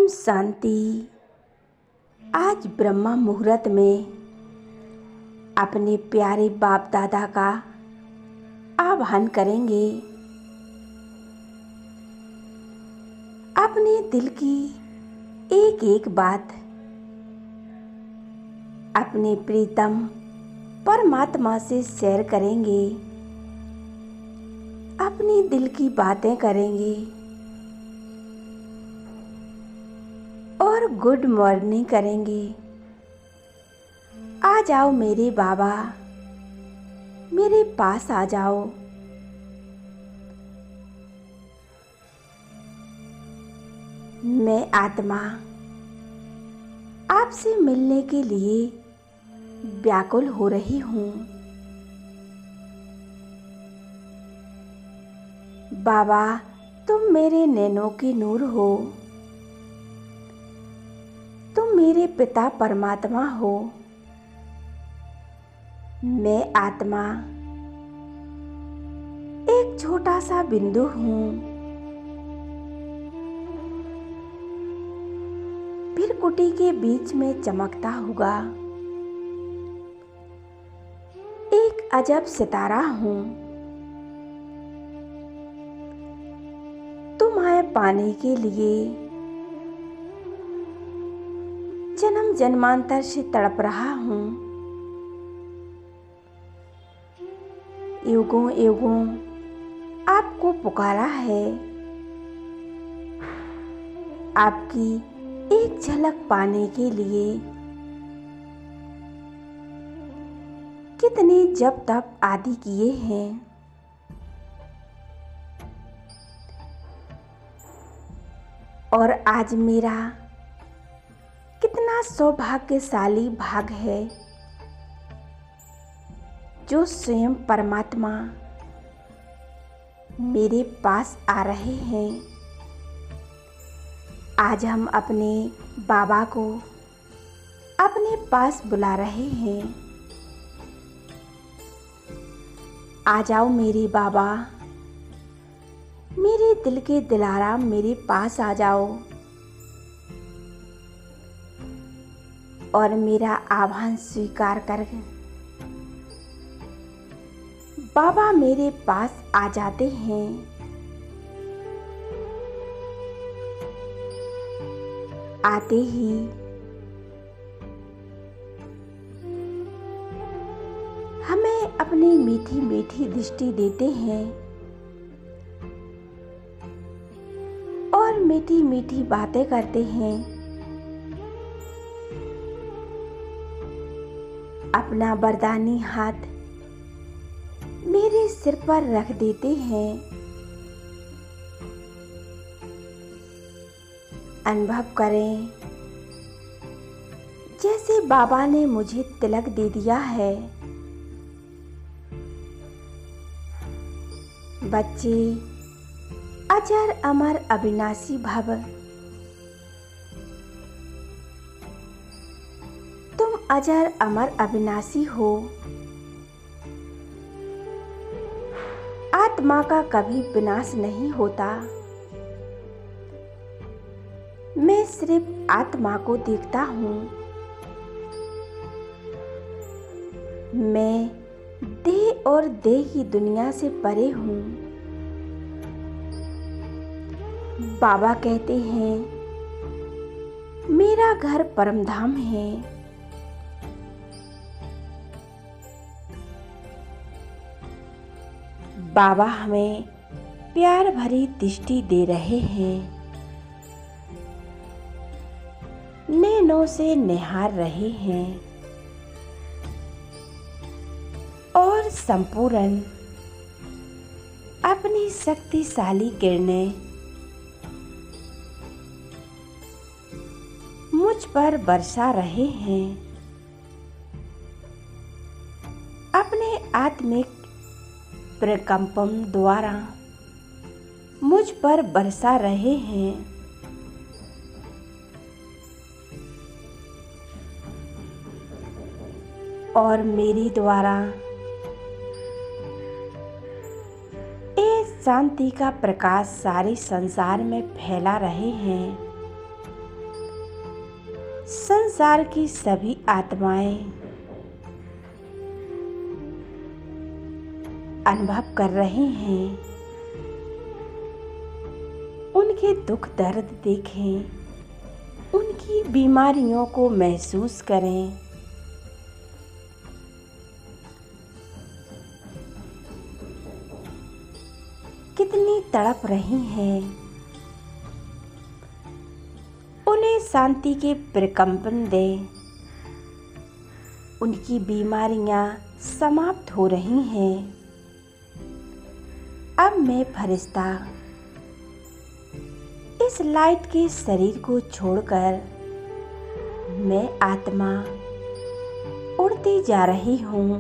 शांति। आज ब्रह्मा मुहूर्त में अपने प्यारे बाप दादा का आह्वान करेंगे। अपने दिल की एक एक बात अपने प्रीतम परमात्मा से शेयर करेंगे। अपनी दिल की बातें करेंगे और गुड मॉर्निंग करेंगे। आ जाओ मेरे बाबा, मेरे पास आ जाओ। मैं आत्मा आपसे मिलने के लिए व्याकुल हो रही हूँ। बाबा, तुम मेरे नैनों की नूर हो। तुम मेरे पिता परमात्मा हो। मैं आत्मा एक छोटा सा बिंदु हूँ। फिर कुटी के बीच में चमकता हुआ एक अजब सितारा हूँ। तुम्हें पाने के लिए जन्म जन्मांतर से तड़प रहा हूँ। युगों युगों आपको पुकारा है। आपकी एक झलक पाने के लिए कितने जप तप आदि किए हैं। और आज मेरा कितना सौभाग्यशाली भाग है जो स्वयं परमात्मा मेरे पास आ रहे हैं। आज हम अपने बाबा को अपने पास बुला रहे हैं। आ जाओ मेरे बाबा, मेरे दिल के दिलारा, मेरे पास आ जाओ और मेरा आह्वान स्वीकार कर बाबा मेरे पास आ जाते हैं। आते ही हमें अपनी मीठी मीठी दृष्टि देते हैं और मीठी मीठी बातें करते हैं। अपना वरदानी हाथ मेरे सिर पर रख देते हैं। अनुभव करें जैसे बाबा ने मुझे तिलक दे दिया है। बच्चे, अजर अमर अविनाशी भव, तुम अजर अमर अविनाशी हो। आत्मा का कभी विनाश नहीं होता। मैं सिर्फ आत्मा को देखता हूँ। मैं देह और देह की दुनिया से परे हूँ। बाबा कहते हैं मेरा घर परमधाम है। बाबा हमें प्यार भरी दृष्टि दे रहे हैं। नैनों से निहार रहे हैं और संपूर्ण अपनी शक्तिशाली किरणें मुझ पर बरसा रहे हैं। अपने आत्मिक प्रकंपन द्वारा मुझ पर बरसा रहे हैं। और मेरे द्वारा इस शांति का प्रकाश सारे संसार में फैला रहे हैं। संसार की सभी आत्माएं अनुभव कर रहे हैं। उनके दुख दर्द देखें, उनकी बीमारियों को महसूस करें। कितनी तड़प रही हैं, उन्हें शांति के प्रकंपन दें। उनकी बीमारियां समाप्त हो रही हैं। अब मैं फरिश्ता इस लाइट के शरीर को छोड़कर मैं आत्मा उड़ती जा रही हूँ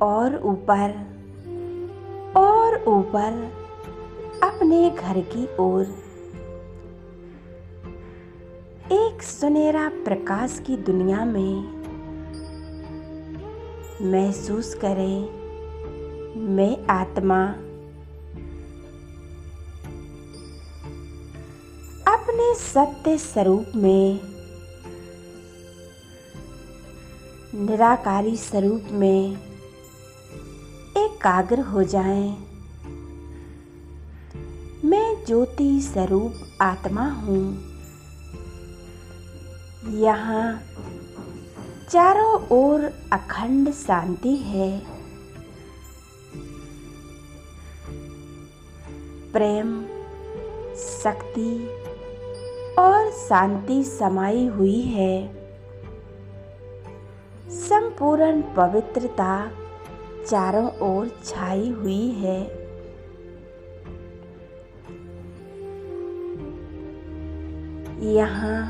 और ऊपर अपने घर की ओर। एक सुनहरा प्रकाश की दुनिया में महसूस करें, मैं आत्मा अपने सत्य स्वरूप में, निराकारी स्वरूप में एकाग्र हो जाएं। मैं ज्योति स्वरूप आत्मा हूँ। यहाँ चारों ओर अखंड शांति है। प्रेम, शक्ति और शांति समाई हुई है। संपूर्ण पवित्रता चारों ओर छाई हुई है। यहाँ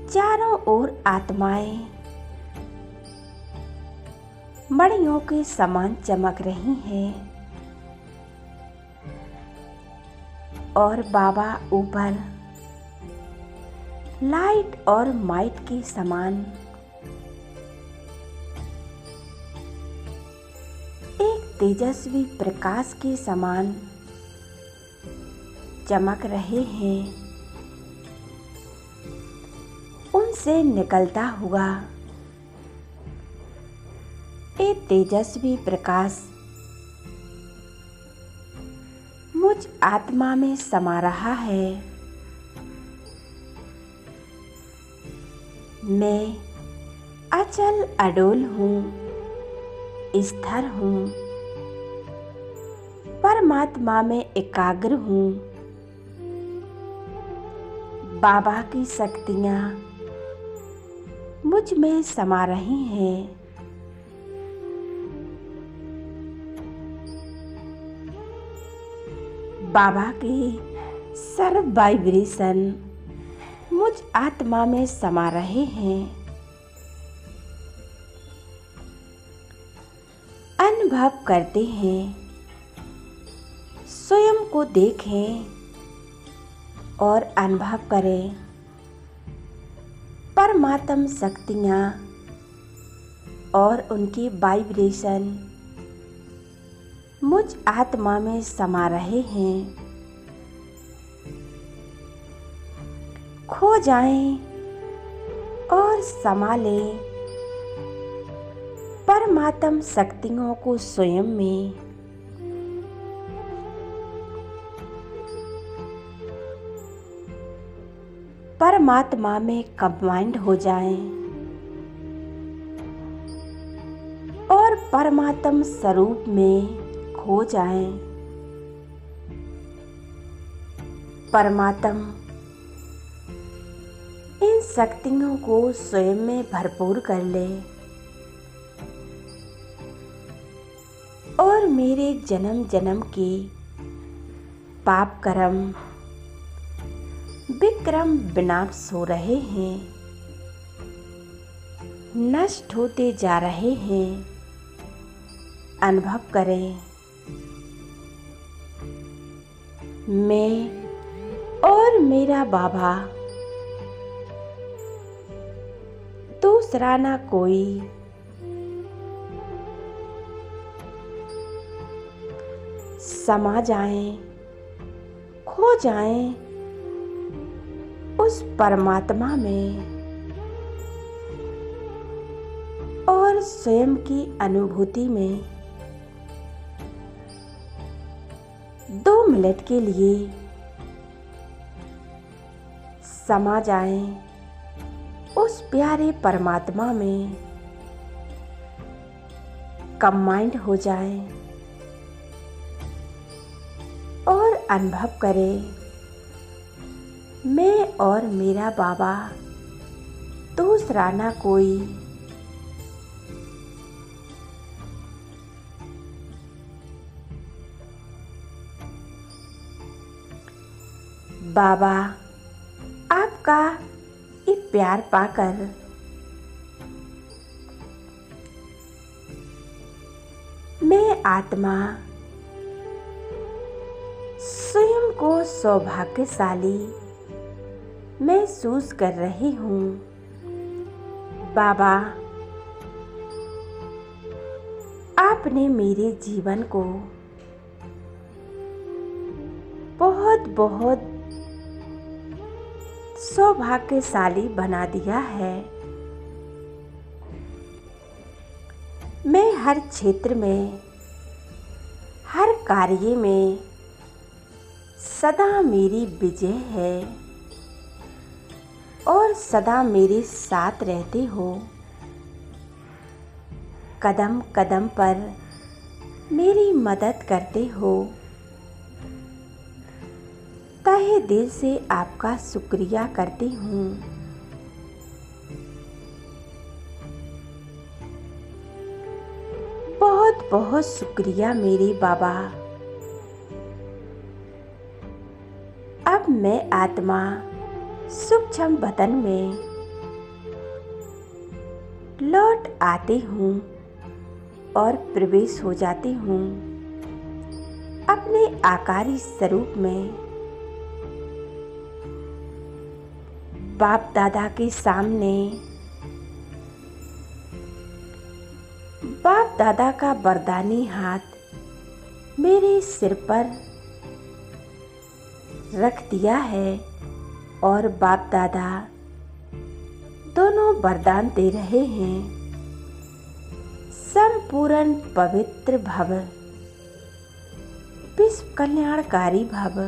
चारों ओर आत्माएं मणियों के समान चमक रही हैं और बाबा ऊपर लाइट और माइट के समान एक तेजस्वी प्रकाश के समान चमक रहे हैं। उनसे निकलता हुआ एक तेजस्वी प्रकाश मुझ आत्मा में समा रहा है। मैं अचल अडोल हूँ, स्थिर हूँ, परमात्मा में एकाग्र हूँ। बाबा की शक्तियाँ मुझ में समा रही हैं। बाबा की सर्व वाइब्रेशन मुझ आत्मा में समा रहे हैं। अनुभव करते हैं, स्वयं को देखें और अनुभव करें। परमात्म शक्तियाँ और उनकी वाइब्रेशन मुझ आत्मा में समा रहे हैं। खो जाएं और समा लें परमात्म शक्तियों को स्वयं में। परमात्मा में कंबाइंड हो जाएं और परमात्म स्वरूप में खो जाएं। परमात्म इन शक्तियों को स्वयं में भरपूर कर ले और मेरे जन्म जन्म के पाप कर्म विक्रम विनाश हो रहे हैं, नष्ट होते जा रहे हैं। अनुभव करें, मैं और मेरा बाबा दूसरा ना कोई। समा जाएं, खो जाएं उस परमात्मा में और स्वयं की अनुभूति में 2 मिनट के लिए समा जाएं उस प्यारे परमात्मा में, कंबाइंड हो जाएं और अनुभव करें, मैं और मेरा बाबा दूसरा ना कोई। बाबा आपका ये प्यार पाकर मैं आत्मा स्वयं को सौभाग्यशाली महसूस कर रही हूँ। बाबा आपने मेरे जीवन को बहुत बहुत सौभाग्यशाली बना दिया है। मैं हर क्षेत्र में, हर कार्य में सदा मेरी विजय है और सदा मेरे साथ रहते हो। कदम कदम पर मेरी मदद करते हो। तहे दिल से आपका शुक्रिया करती हूँ। बहुत बहुत शुक्रिया मेरे बाबा। अब मैं आत्मा सूक्ष्म बदन में लौट आती हूँ और प्रवेश हो जाती हूँ अपने आकारी स्वरूप में। बाप दादा के सामने बाप दादा का वरदानी हाथ मेरे सिर पर रख दिया है और बाप दादा दोनों वरदान दे रहे हैं। संपूर्ण पवित्र भव, विश्व कल्याणकारी भव।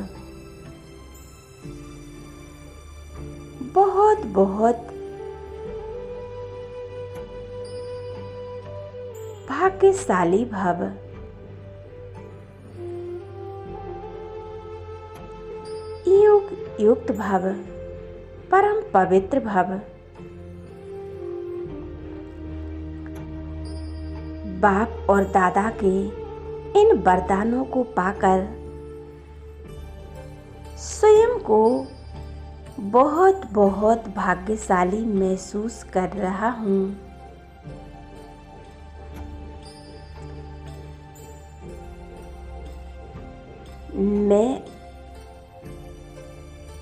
बहुत बहुत भाग्यशाली भव। युग युक्त भव, परम पवित्र भव। बाप और दादा के इन वरदानों को पाकर स्वयं को बहुत बहुत भाग्यशाली महसूस कर रहा हूँ। मैं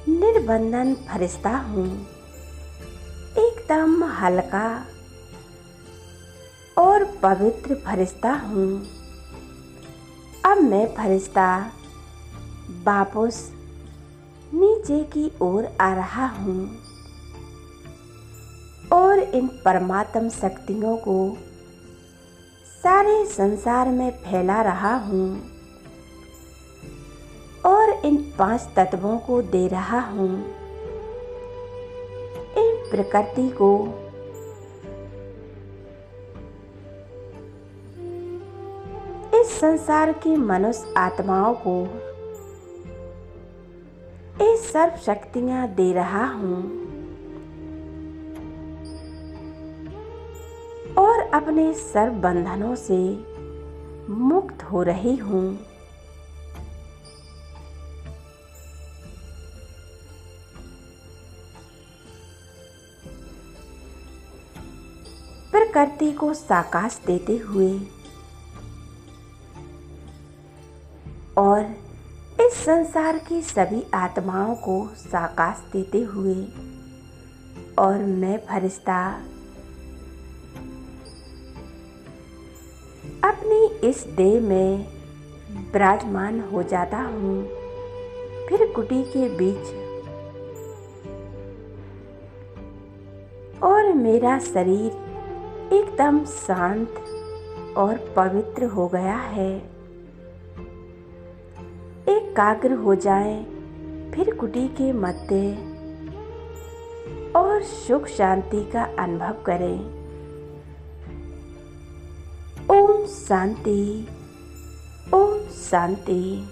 निर्बंधन फरिश्ता हूँ, एकदम हल्का और पवित्र फरिश्ता हूँ। अब मैं फरिश्ता वापस नीचे की ओर आ रहा हूँ और इन परमात्म शक्तियों को सारे संसार में फैला रहा हूँ और इन 5 तत्वों को दे रहा हूँ। इन प्रकृति को, इस संसार की मनुष्य आत्माओं को ये सर्व शक्तियाँ दे रहा हूँ और अपने सर्व बंधनों से मुक्त हो रही हूँ। प्रकृति को साकाश देते हुए और इस संसार की सभी आत्माओं को साकाश देते हुए और मैं फरिश्ता अपनी इस देह में विराजमान हो जाता हूँ। फिर कुटी के बीच और मेरा शरीर एकदम शांत और पवित्र हो गया है। एकाग्र हो जाएं, फिर कुटी के मध्य और सुख शांति का अनुभव करें। ओम शांति, ओम शांति।